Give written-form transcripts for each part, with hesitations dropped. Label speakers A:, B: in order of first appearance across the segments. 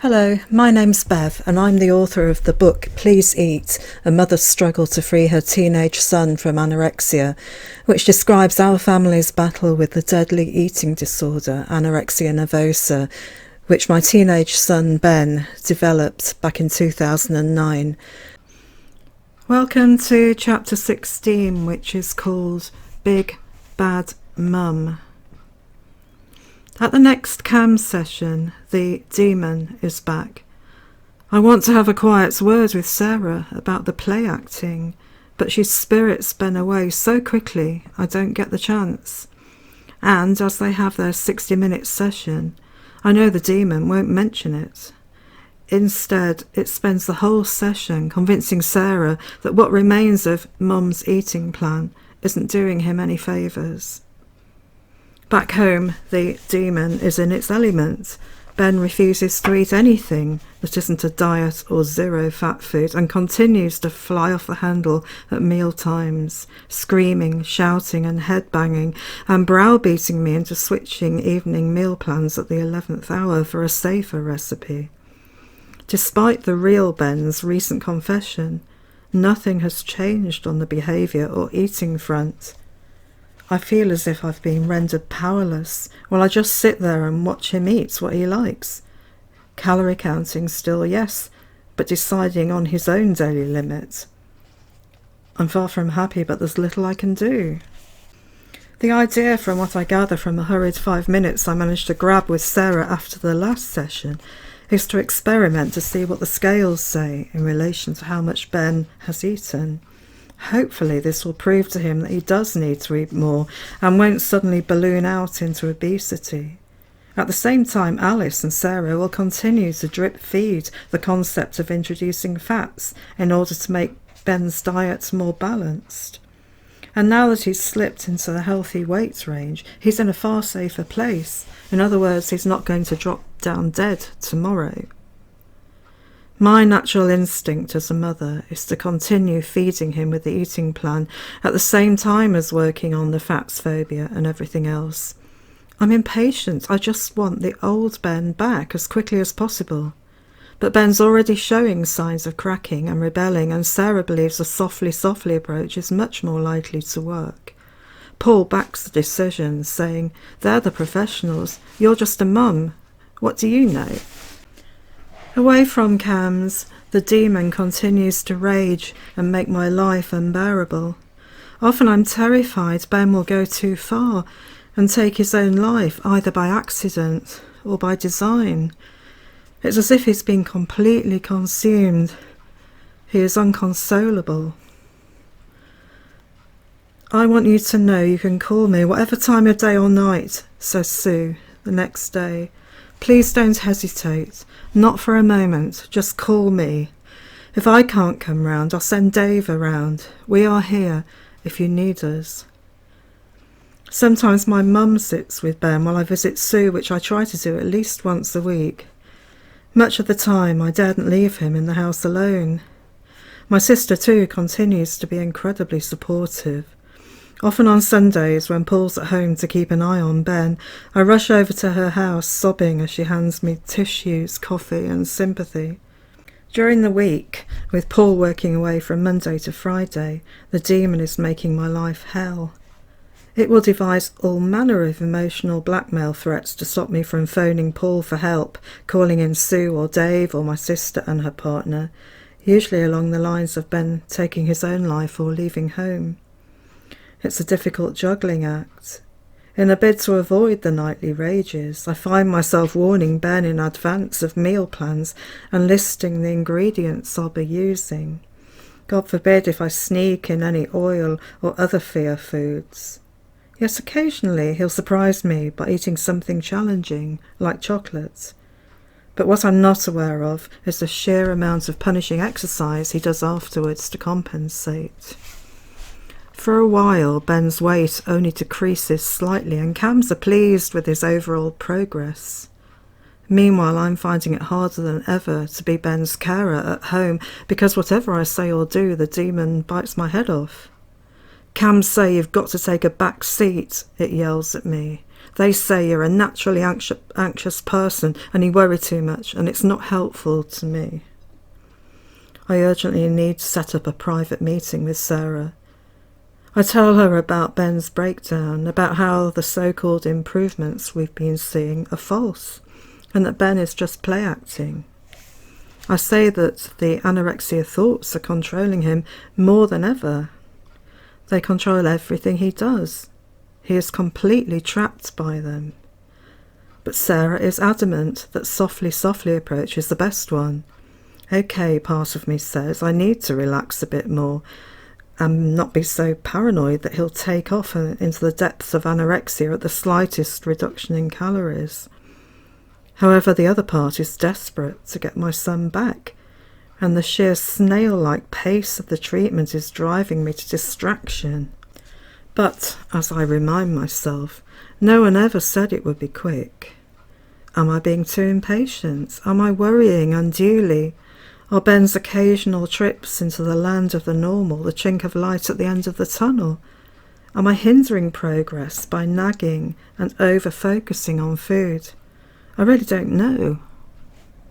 A: Hello, my name's Bev and I'm the author of the book Please Eat, A Mother's Struggle to Free Her Teenage Son from Anorexia, which describes our family's battle with the deadly eating disorder, anorexia nervosa, which my teenage son Ben developed back in 2009. Welcome to chapter 16, which is called Big Bad Mum. At the next CAM session, the demon is back. I want to have a quiet word with Sarah about the play acting, but she spirits Ben away so quickly I don't get the chance. And as they have their 60-minute session, I know the demon won't mention it. Instead, it spends the whole session convincing Sarah that what remains of Mum's eating plan isn't doing him any favours. Back home, the demon is in its element. Ben refuses to eat anything that isn't a diet or zero fat food and continues to fly off the handle at meal times, screaming, shouting and headbanging and browbeating me into switching evening meal plans at the 11th hour for a safer recipe. Despite the real Ben's recent confession, nothing has changed on the behaviour or eating front. I feel as if I've been rendered powerless while I just sit there and watch him eat what he likes. Calorie counting still, yes, but deciding on his own daily limit. I'm far from happy, but there's little I can do. The idea, from what I gather from the hurried 5 minutes I managed to grab with Sarah after the last session, is to experiment to see what the scales say in relation to how much Ben has eaten. Hopefully this will prove to him that he does need to eat more and won't suddenly balloon out into obesity. At the same time, Alice and Sarah will continue to drip feed the concept of introducing fats in order to make Ben's diet more balanced. And now that he's slipped into the healthy weight range, he's in a far safer place. In other words, he's not going to drop down dead tomorrow. My natural instinct as a mother is to continue feeding him with the eating plan at the same time as working on the fats phobia and everything else. I'm impatient. I just want the old Ben back as quickly as possible. But Ben's already showing signs of cracking and rebelling, and Sarah believes a softly approach is much more likely to work. Paul backs the decision, saying, "They're the professionals. You're just a mum. What do you know?" Away from CAMS, the demon continues to rage and make my life unbearable. Often I'm terrified Ben will go too far and take his own life, either by accident or by design. It's as if he's been completely consumed. He is unconsolable. "I want you to know you can call me whatever time of day or night," says Sue the next day. "Please don't hesitate. Not for a moment. Just call me. If I can't come round, I'll send Dave around. We are here if you need us." Sometimes my mum sits with Ben while I visit Sue, which I try to do at least once a week. Much of the time I daren't leave him in the house alone. My sister too continues to be incredibly supportive. Often on Sundays, when Paul's at home to keep an eye on Ben, I rush over to her house sobbing as she hands me tissues, coffee and sympathy. During the week, with Paul working away from Monday to Friday, the demon is making my life hell. It will devise all manner of emotional blackmail threats to stop me from phoning Paul for help, calling in Sue or Dave or my sister and her partner, usually along the lines of Ben taking his own life or leaving home. It's a difficult juggling act. In a bid to avoid the nightly rages, I find myself warning Ben in advance of meal plans and listing the ingredients I'll be using. God forbid if I sneak in any oil or other fear foods. Yet occasionally he'll surprise me by eating something challenging, like chocolate. But what I'm not aware of is the sheer amount of punishing exercise he does afterwards to compensate. For a while, Ben's weight only decreases slightly and CAMS are pleased with his overall progress. Meanwhile, I'm finding it harder than ever to be Ben's carer at home because whatever I say or do, the demon bites my head off. "CAMS say you've got to take a back seat," it yells at me. They say you're a naturally anxious person and you worry too much, and it's not helpful to me. I urgently need to set up a private meeting with Sarah. I tell her about Ben's breakdown, about how the so-called improvements we've been seeing are false, and that Ben is just play acting. I say that the anorexia thoughts are controlling him more than ever. They control everything he does. He is completely trapped by them. But Sarah is adamant that softly approach is the best one. Okay, part of me says I need to relax a bit more and not be so paranoid that he'll take off into the depths of anorexia at the slightest reduction in calories. However, the other part is desperate to get my son back, and the sheer snail-like pace of the treatment is driving me to distraction. But, as I remind myself, no one ever said it would be quick. Am I being too impatient? Am I worrying unduly? Are Ben's occasional trips into the land of the normal the chink of light at the end of the tunnel? Am I hindering progress by nagging and over-focusing on food? I really don't know.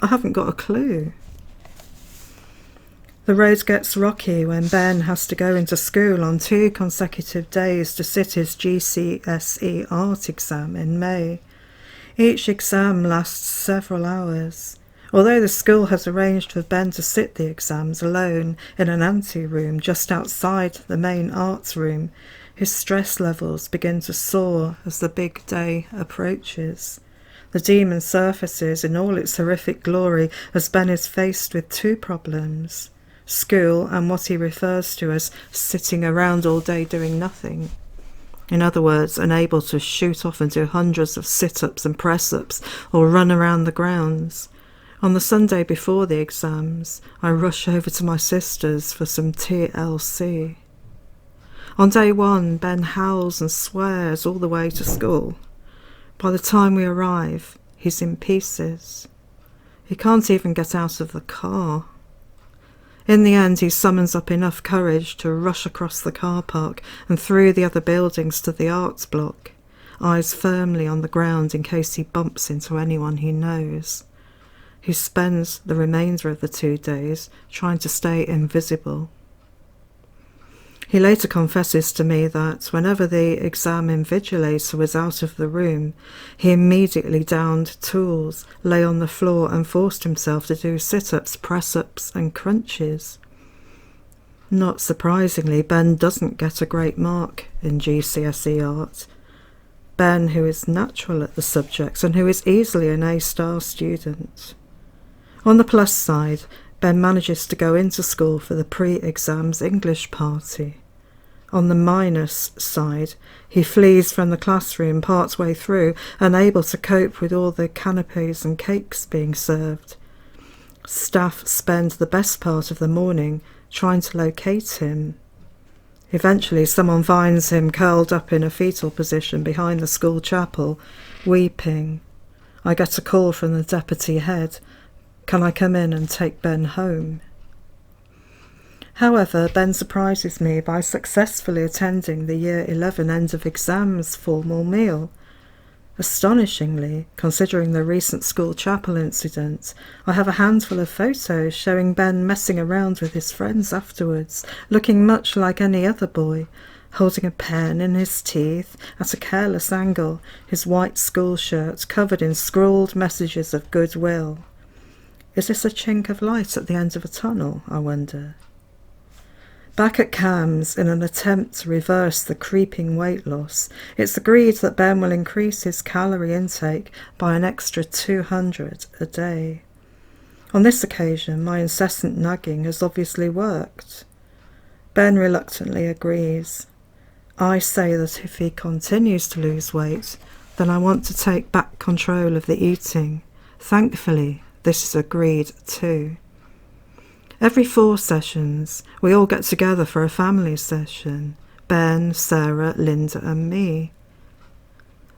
A: I haven't got a clue. The road gets rocky when Ben has to go into school on 2 consecutive days to sit his GCSE art exam in May. Each exam lasts several hours. Although the school has arranged for Ben to sit the exams alone in an ante-room just outside the main arts room, his stress levels begin to soar as the big day approaches. The demon surfaces in all its horrific glory as Ben is faced with 2 problems: school and what he refers to as sitting around all day doing nothing. In other words, unable to shoot off and do hundreds of sit-ups and press-ups or run around the grounds. On the Sunday before the exams, I rush over to my sister's for some TLC. On day 1, Ben howls and swears all the way to school. By the time we arrive, he's in pieces. He can't even get out of the car. In the end, he summons up enough courage to rush across the car park and through the other buildings to the arts block, eyes firmly on the ground in case he bumps into anyone he knows. He spends the remainder of the 2 days trying to stay invisible. He later confesses to me that whenever the exam invigilator was out of the room, he immediately downed tools, lay on the floor and forced himself to do sit-ups, press-ups and crunches. Not surprisingly, Ben doesn't get a great mark in GCSE art. Ben, who is natural at the subjects and who is easily an A-star student. On the plus side, Ben manages to go into school for the pre-exams English party. On the minus side, he flees from the classroom partway through, unable to cope with all the canapes and cakes being served. Staff spend the best part of the morning trying to locate him. Eventually, someone finds him curled up in a fetal position behind the school chapel, weeping. I get a call from the deputy head. Can I come in and take Ben home? However, Ben surprises me by successfully attending the Year 11 end of exams formal meal. Astonishingly, considering the recent school chapel incident, I have a handful of photos showing Ben messing around with his friends afterwards, looking much like any other boy, holding a pen in his teeth at a careless angle, his white school shirt covered in scrawled messages of goodwill. Is this a chink of light at the end of a tunnel, I wonder? Back at CAMS, in an attempt to reverse the creeping weight loss, it's agreed that Ben will increase his calorie intake by an extra 200 a day. On this occasion, my incessant nagging has obviously worked. Ben reluctantly agrees. I say that if he continues to lose weight, then I want to take back control of the eating. Thankfully, this is agreed too. Every 4 sessions, we all get together for a family session. Ben, Sarah, Linda and me.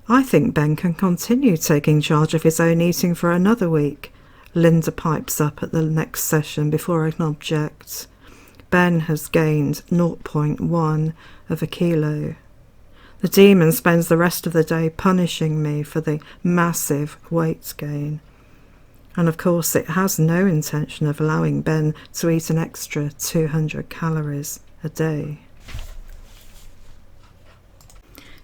A: I think Ben can continue taking charge of his own eating for another week. Linda pipes up at the next session before I can object. Ben has gained 0.1 of a kilo. The demon spends the rest of the day punishing me for the massive weight gain. And of course it has no intention of allowing Ben to eat an extra 200 calories a day.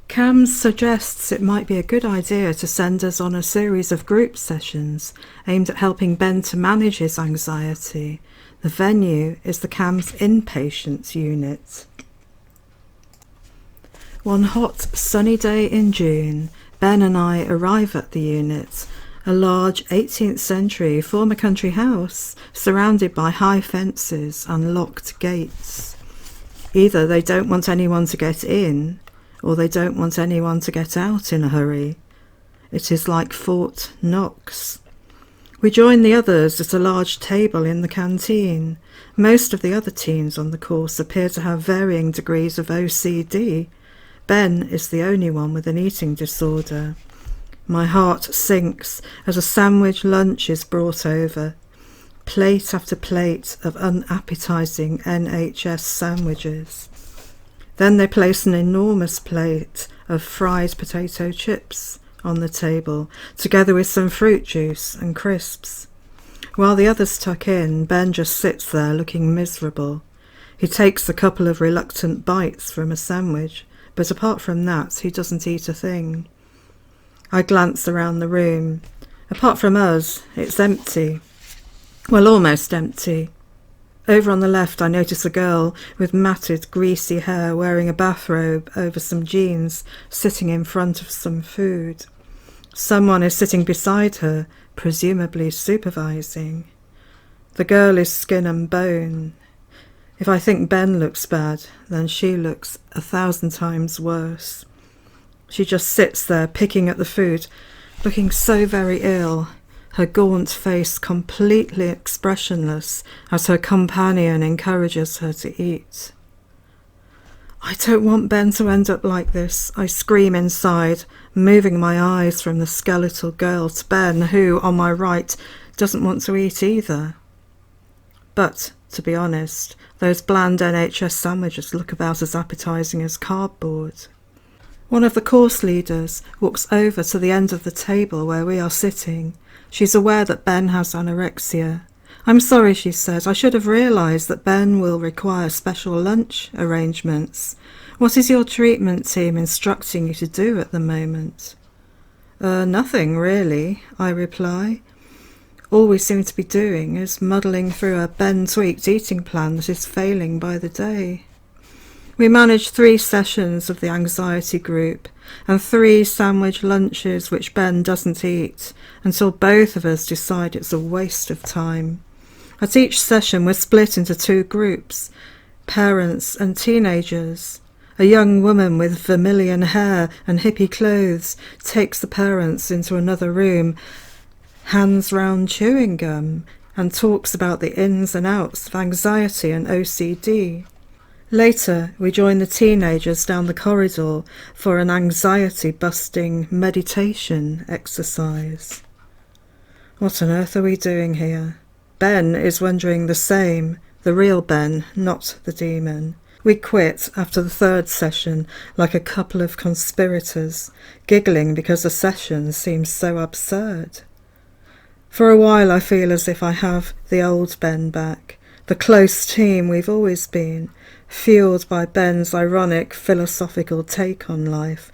A: Cam suggests it might be a good idea to send us on a series of group sessions aimed at helping Ben to manage his anxiety. The venue is the Cam's inpatients unit. One hot, sunny day in June, Ben and I arrive at the unit, a large 18th century former country house surrounded by high fences and locked gates. Either they don't want anyone to get in, or they don't want anyone to get out in a hurry. It is like Fort Knox. We join the others at a large table in the canteen. Most of the other teens on the course appear to have varying degrees of OCD. Ben is the only one with an eating disorder. My heart sinks as a sandwich lunch is brought over. Plate after plate of unappetising NHS sandwiches. Then they place an enormous plate of fried potato chips on the table, together with some fruit juice and crisps. While the others tuck in, Ben just sits there looking miserable. He takes a couple of reluctant bites from a sandwich, but apart from that, he doesn't eat a thing. I glance around the room. Apart from us, it's empty. Well, almost empty. Over on the left, I notice a girl with matted, greasy hair wearing a bathrobe over some jeans, sitting in front of some food. Someone is sitting beside her, presumably supervising. The girl is skin and bone. If I think Ben looks bad, then she looks 1,000 times worse. She just sits there picking at the food, looking so very ill, her gaunt face completely expressionless as her companion encourages her to eat. I don't want Ben to end up like this, I scream inside, moving my eyes from the skeletal girl to Ben, who, on my right, doesn't want to eat either. But, to be honest, those bland NHS sandwiches look about as appetising as cardboard. One of the course leaders walks over to the end of the table where we are sitting. She's aware that Ben has anorexia. "I'm sorry," she says. "I should have realised that Ben will require special lunch arrangements. What is your treatment team instructing you to do at the moment?" Nothing, really," I reply. "All we seem to be doing is muddling through a Ben-tweaked eating plan that is failing by the day." We manage 3 sessions of the anxiety group and 3 sandwich lunches which Ben doesn't eat until both of us decide it's a waste of time. At each session we're split into 2 groups, parents and teenagers. A young woman with vermilion hair and hippie clothes takes the parents into another room, hands round chewing gum, and talks about the ins and outs of anxiety and OCD. Later, we join the teenagers down the corridor for an anxiety-busting meditation exercise. What on earth are we doing here? Ben is wondering the same, the real Ben, not the demon. We quit after the 3rd session like a couple of conspirators, giggling because the session seems so absurd. For a while I feel as if I have the old Ben back, the close team we've always been, fueled by Ben's ironic philosophical take on life,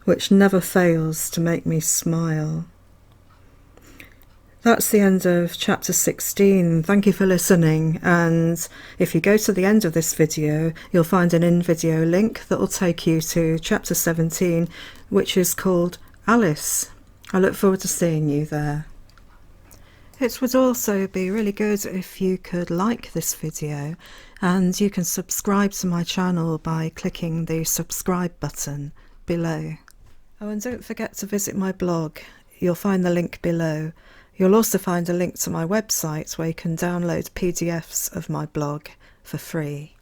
A: which never fails to make me smile. That's the end of chapter 16. Thank you for listening, and if you go to the end of this video, you'll find an in-video link that will take you to chapter 17, which is called Alice. I look forward to seeing you there. It would also be really good if you could like this video, and you can subscribe to my channel by clicking the subscribe button below. Oh, and don't forget to visit my blog. You'll find the link below. You'll also find a link to my website where you can download PDFs of my blog for free.